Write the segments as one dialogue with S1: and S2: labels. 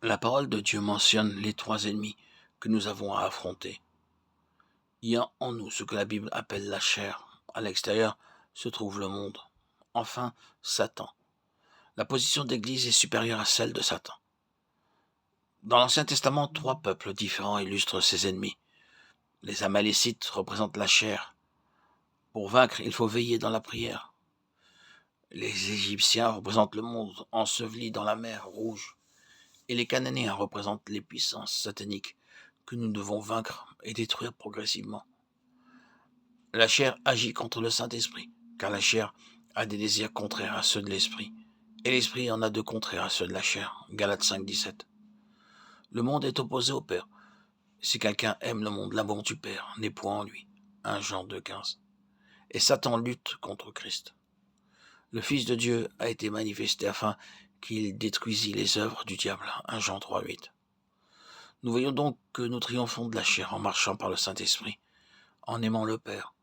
S1: La parole de Dieu mentionne les trois ennemis que nous avons à affronter. Il y a en nous ce que la Bible appelle la chair. À l'extérieur se trouve le monde. Enfin, Satan. La position d'Église est supérieure à celle de Satan. Dans l'Ancien Testament, trois peuples différents illustrent ses ennemis. Les Amalécites représentent la chair. Pour vaincre, il faut veiller dans la prière. Les Égyptiens représentent le monde enseveli dans la mer Rouge. Et les Cananéens représentent les puissances sataniques que nous devons vaincre et détruire progressivement. La chair agit contre le Saint-Esprit, car la chair a des désirs contraires à ceux de l'Esprit, et l'Esprit en a de contraires à ceux de la chair. Galates 5, 17. Le monde est opposé au Père. Si quelqu'un aime le monde, l'amour du Père n'est point en lui. 1 Jean 2, 15. Et Satan lutte contre Christ. Le Fils de Dieu a été manifesté afin qu'il détruisît les œuvres du diable. 1 Jean 3, 8. Nous voyons donc que nous triomphons de la chair en marchant par le Saint-Esprit, en aimant le Père.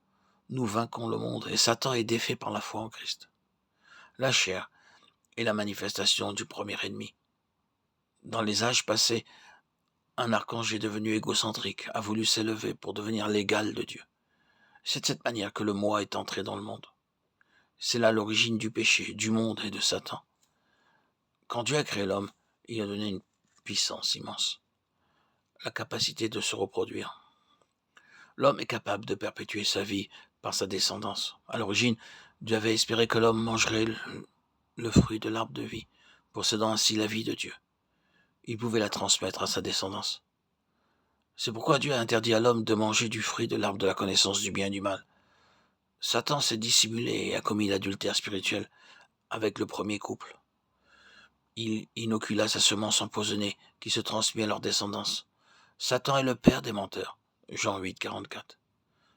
S1: Nous vainquons le monde et Satan est défait par la foi en Christ. La chair est la manifestation du premier ennemi. Dans les âges passés, un archange est devenu égocentrique, a voulu s'élever pour devenir l'égal de Dieu. C'est de cette manière que le moi est entré dans le monde. C'est là l'origine du péché, du monde et de Satan. Quand Dieu a créé l'homme, il a donné une puissance immense, la capacité de se reproduire. L'homme est capable de perpétuer sa vie par sa descendance. À l'origine, Dieu avait espéré que l'homme mangerait le fruit de l'arbre de vie, possédant ainsi la vie de Dieu. Il pouvait la transmettre à sa descendance. C'est pourquoi Dieu a interdit à l'homme de manger du fruit de l'arbre de la connaissance du bien et du mal. Satan s'est dissimulé et a commis l'adultère spirituel avec le premier couple. Il inocula sa semence empoisonnée qui se transmet à leur descendance. Satan est le père des menteurs. Jean 8, 44.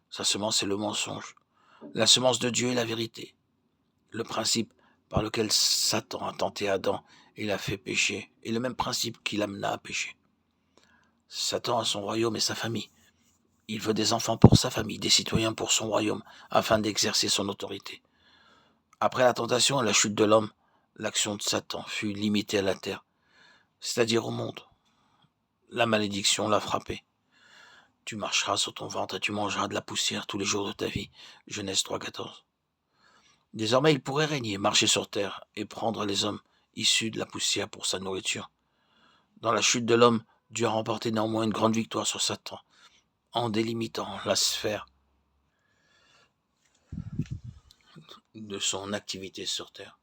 S1: Sa semence est le mensonge. La semence de Dieu est la vérité. Le principe par lequel Satan a tenté Adam et l'a fait pécher est le même principe qui l'amena à pécher. Satan a son royaume et sa famille. Il veut des enfants pour sa famille, des citoyens pour son royaume, afin d'exercer son autorité. Après la tentation et la chute de l'homme, l'action de Satan fut limitée à la terre, c'est-à-dire au monde. La malédiction l'a frappé. Tu marcheras sur ton ventre et tu mangeras de la poussière tous les jours de ta vie. Genèse 3, 14. Désormais, il pourrait régner, marcher sur terre et prendre les hommes issus de la poussière pour sa nourriture. Dans la chute de l'homme, Dieu a remporté néanmoins une grande victoire sur Satan, en délimitant la sphère de son activité sur terre.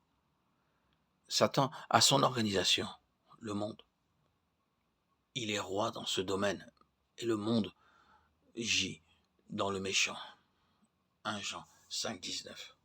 S1: Satan a son organisation, le monde. Il est roi dans ce domaine, et le monde gît dans le méchant. 1 Jean 5, 19.